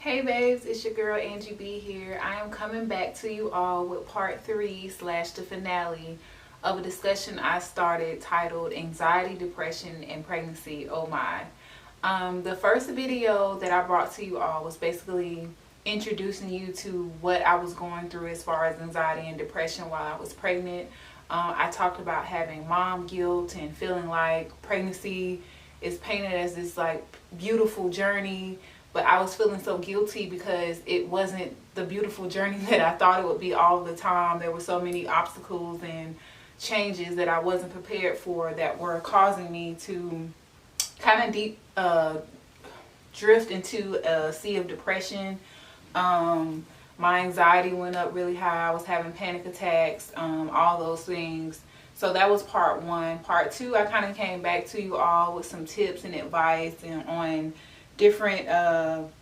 Hey babes, it's your girl Angie B here. I am coming back to you all with part 3 / the finale of a discussion I started titled Anxiety, Depression, and Pregnancy, oh my. The first video that I brought to you all was basically introducing you to what I was going through as far as anxiety and depression while I was pregnant. I talked about having mom guilt and feeling like pregnancy is painted as this like beautiful journey, but I was feeling so guilty because it wasn't the beautiful journey that I thought it would be all the time. There were so many obstacles and changes that I wasn't prepared for that were causing me to kind of drift into a sea of depression. My anxiety went up really high. I was having panic attacks, all those things. So that was part 1. Part 2, I kind of came back to you all with some tips and advice and on different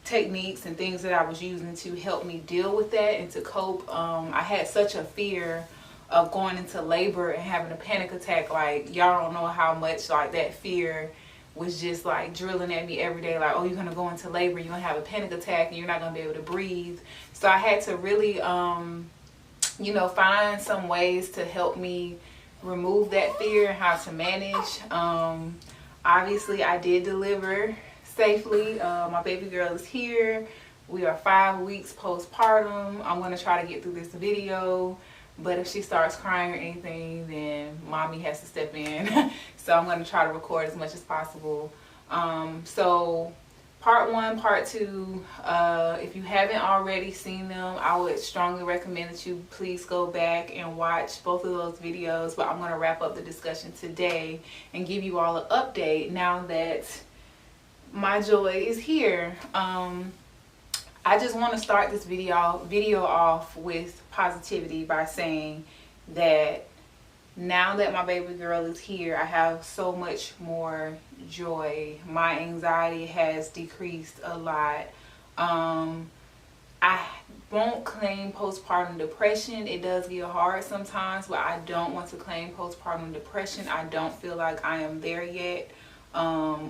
techniques and things that I was using to help me deal with that and to cope. I had such a fear of going into labor and having a panic attack. Like, y'all don't know how much like that fear was just like drilling at me every day. Like, oh, you're gonna go into labor, you're gonna have a panic attack and you're not gonna be able to breathe. So I had to really find some ways to help me remove that fear and how to manage. Obviously I did deliver safely. My baby girl is here. We are 5 weeks postpartum. I'm going to try to get through this video, but if she starts crying or anything, then mommy has to step in. So I'm going to try to record as much as possible. So part 1, part 2, if you haven't already seen them, I would strongly recommend that you please go back and watch both of those videos. But I'm going to wrap up the discussion today and give you all an update now that my joy is here. I just want to start this video off with positivity by saying that now that my baby girl is here, I have so much more joy. My anxiety has decreased a lot. I won't claim postpartum depression. It does get hard sometimes, but I don't want to claim postpartum depression. I don't feel like I am there yet.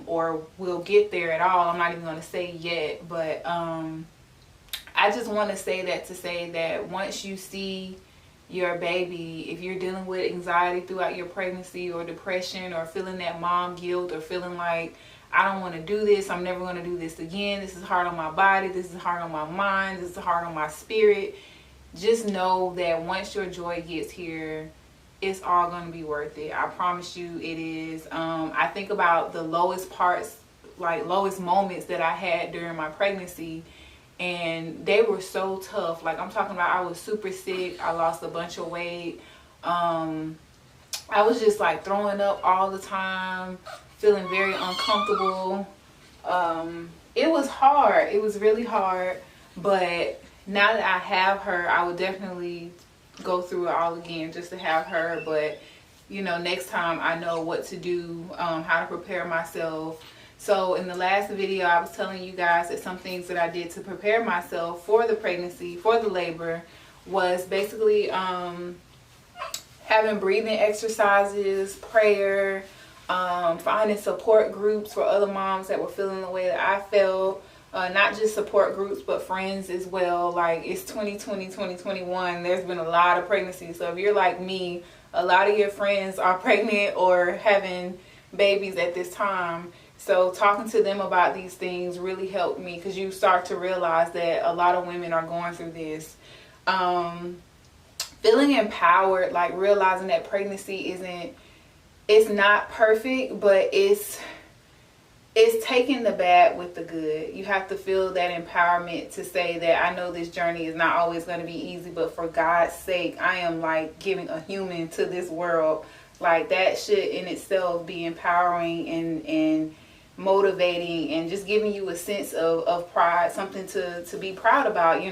Or will get there at all. I'm not even going to say yet, but I just want to say that once you see your baby, if you're dealing with anxiety throughout your pregnancy or depression or feeling that mom guilt or feeling like I don't want to do this, I'm never going to do this again, this is hard on my body, this is hard on my mind, this is hard on my spirit, just know that once your joy gets here, it's all going to be worth it. I promise you it is. I think about the lowest parts, like lowest moments that I had during my pregnancy, and they were so tough. Like, I'm talking about I was super sick. I lost a bunch of weight. I was just like throwing up all the time, feeling very uncomfortable. It was hard. It was really hard. But now that I have her, I would definitely go through it all again just to have her. But next time I know what to do, how to prepare myself. So in the last video I was telling you guys that some things that I did to prepare myself for the pregnancy, for the labor, was basically having breathing exercises, prayer, finding support groups for other moms that were feeling the way that I felt. Not just support groups, but friends as well. Like, it's 2020, 2021. There's been a lot of pregnancies. So if you're like me, a lot of your friends are pregnant or having babies at this time. So talking to them about these things really helped me, because you start to realize that a lot of women are going through this. Feeling empowered, like realizing that pregnancy it's not perfect, but it's taking the bad with the good. You have to feel that empowerment to say that I know this journey is not always going to be easy, but for God's sake, I am like giving a human to this world. Like, that should in itself be empowering and motivating and just giving you a sense of pride, something to be proud about,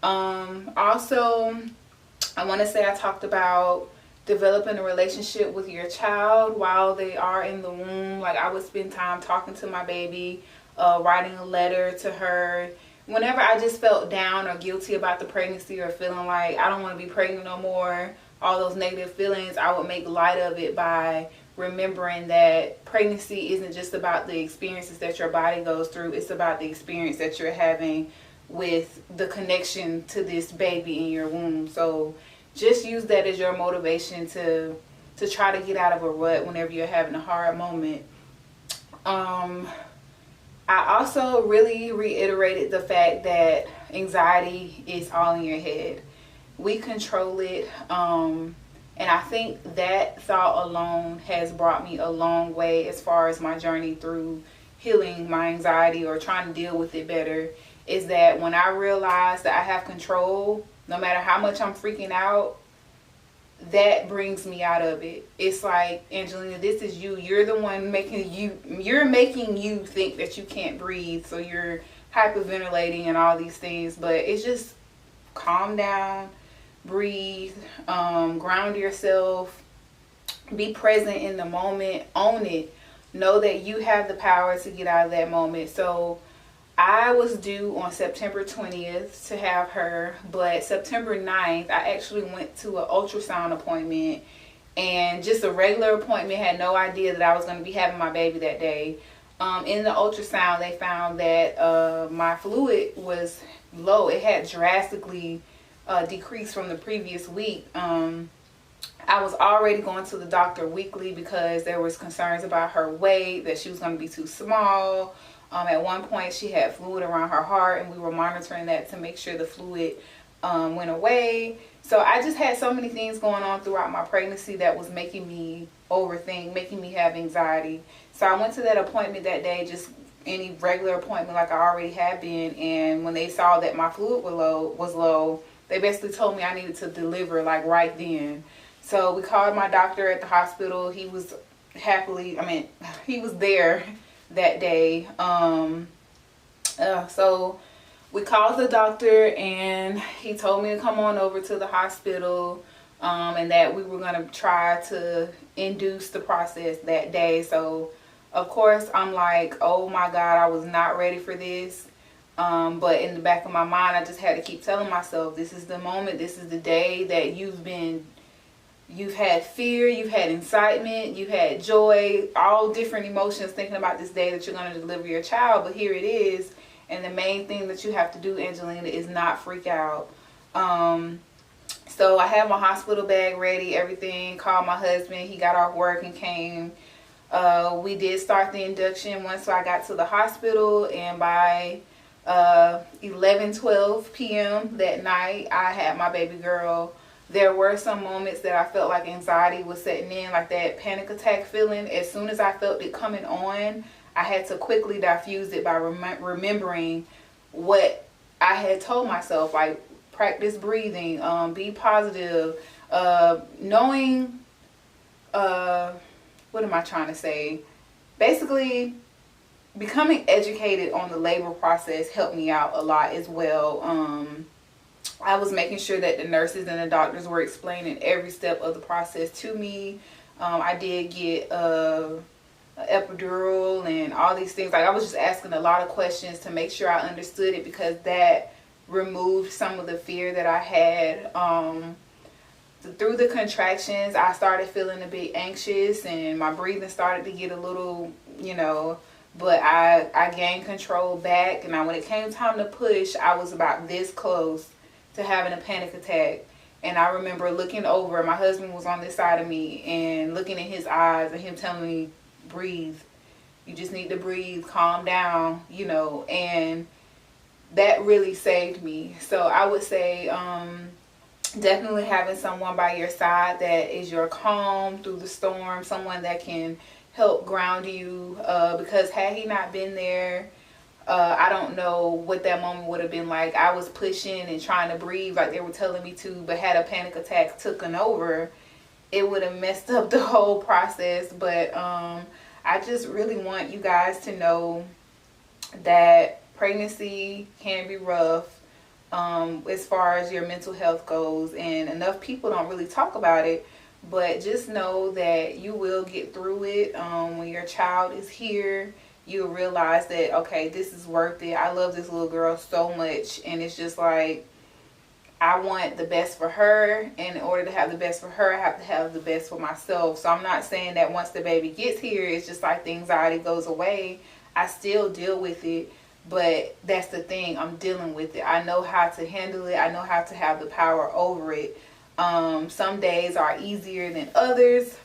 Also, I want to say I talked about developing a relationship with your child while they are in the womb. Like, I would spend time talking to my baby, writing a letter to her. Whenever I just felt down or guilty about the pregnancy or feeling like I don't want to be pregnant no more, all those negative feelings, I would make light of it by remembering that pregnancy isn't just about the experiences that your body goes through. It's about the experience that you're having with the connection to this baby in your womb. So just use that as your motivation to try to get out of a rut whenever you're having a hard moment. I also really reiterated the fact that anxiety is all in your head. We control it. And I think that thought alone has brought me a long way as far as my journey through healing my anxiety or trying to deal with it better. Is that when I realize that I have control, no matter how much I'm freaking out, that brings me out of it. It's like, Angelina, this is you. You're the one making you think that you can't breathe. So you're hyperventilating and all these things. But it's just calm down, breathe, ground yourself, be present in the moment, own it. Know that you have the power to get out of that moment. So I was due on September 20th to have her, but September 9th, I actually went to an ultrasound appointment, and just a regular appointment. Had no idea that I was going to be having my baby that day. In the ultrasound, they found that my fluid was low. It had drastically decreased from the previous week. I was already going to the doctor weekly because there was concerns about her weight, that she was going to be too small. At one point, she had fluid around her heart, and we were monitoring that to make sure the fluid went away. So I just had so many things going on throughout my pregnancy that was making me overthink, making me have anxiety. So I went to that appointment that day, just any regular appointment like I already had been. And when they saw that my fluid was low, they basically told me I needed to deliver like right then. So we called my doctor at the hospital. He was he was there that day. So we called the doctor, and he told me to come on over to the hospital, and that we were going to try to induce the process that day. So of course I'm like, oh my God, I was not ready for this. But in the back of my mind, I just had to keep telling myself, this is the moment, this is the day that you've had fear, you've had excitement, you've had joy, all different emotions thinking about this day that you're going to deliver your child. But here it is. And the main thing that you have to do, Angelina, is not freak out. So I had my hospital bag ready, everything, called my husband. He got off work and came. We did start the induction once I got to the hospital, and by 11:12 p.m. that night, I had my baby girl. There were some moments that I felt like anxiety was setting in, like that panic attack feeling. As soon as I felt it coming on, I had to quickly diffuse it by remembering what I had told myself, like practice breathing, be positive, knowing, what am I trying to say? Basically, becoming educated on the labor process helped me out a lot as well. I was making sure that the nurses and the doctors were explaining every step of the process to me. I did get an epidural and all these things. Like, I was just asking a lot of questions to make sure I understood it, because that removed some of the fear that I had. Through the contractions, I started feeling a bit anxious, and my breathing started to get a little, but I gained control back. And when it came time to push, I was about this close to having a panic attack. And I remember looking over, my husband was on this side of me, and looking in his eyes and him telling me, breathe, you just need to breathe, calm down, and that really saved me. So I would say definitely having someone by your side that is your calm through the storm, someone that can help ground you, because had he not been there, I don't know what that moment would have been like. I was pushing and trying to breathe like they were telling me to, but had a panic attack taken over, it would have messed up the whole process. But I just really want you guys to know that pregnancy can be rough as far as your mental health goes, and enough people don't really talk about it. But just know that you will get through it. When your child is here, you'll realize that, okay, this is worth it. I love this little girl so much, and it's just like, I want the best for her, and in order to have the best for her, I have to have the best for myself. So I'm not saying that once the baby gets here, it's just like the anxiety goes away. I still deal with it, but that's the thing, I'm dealing with it. I know how to handle it. I know how to have the power over it. Some days are easier than others,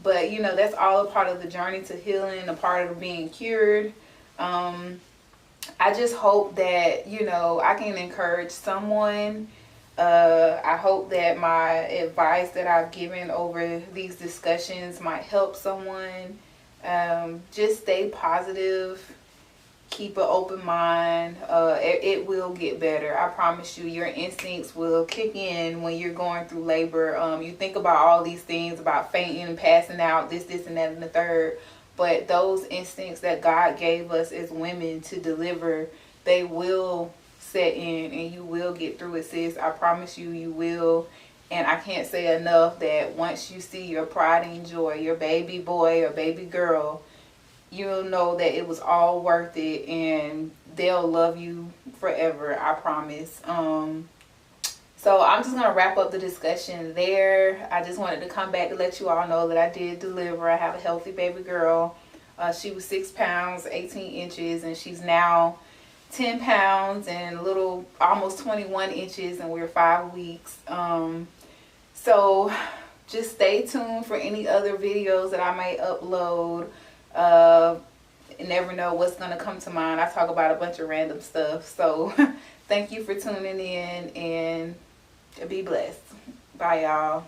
but you know, that's all a part of the journey to healing, a part of being cured. I just hope that, you know, I can encourage someone. I hope that my advice that I've given over these discussions might help someone. Just stay positive. Keep an open mind. It will get better. I promise you, your instincts will kick in when you're going through labor. You think about all these things about fainting, passing out, this, and that, and the third. But those instincts that God gave us as women to deliver, they will set in and you will get through it, sis. I promise you, you will. And I can't say enough that once you see your pride and joy, your baby boy or baby girl, you'll know that it was all worth it, and they'll love you forever, I promise. So I'm just going to wrap up the discussion there. I just wanted to come back to let you all know that I did deliver. I have a healthy baby girl. She was 6 pounds, 18 inches, and she's now 10 pounds and a little, almost 21 inches, and we're 5 weeks. So just stay tuned for any other videos that I may upload. You never know what's going to come to mind. I talk about a bunch of random stuff. So thank you for tuning in, and be blessed. Bye, y'all.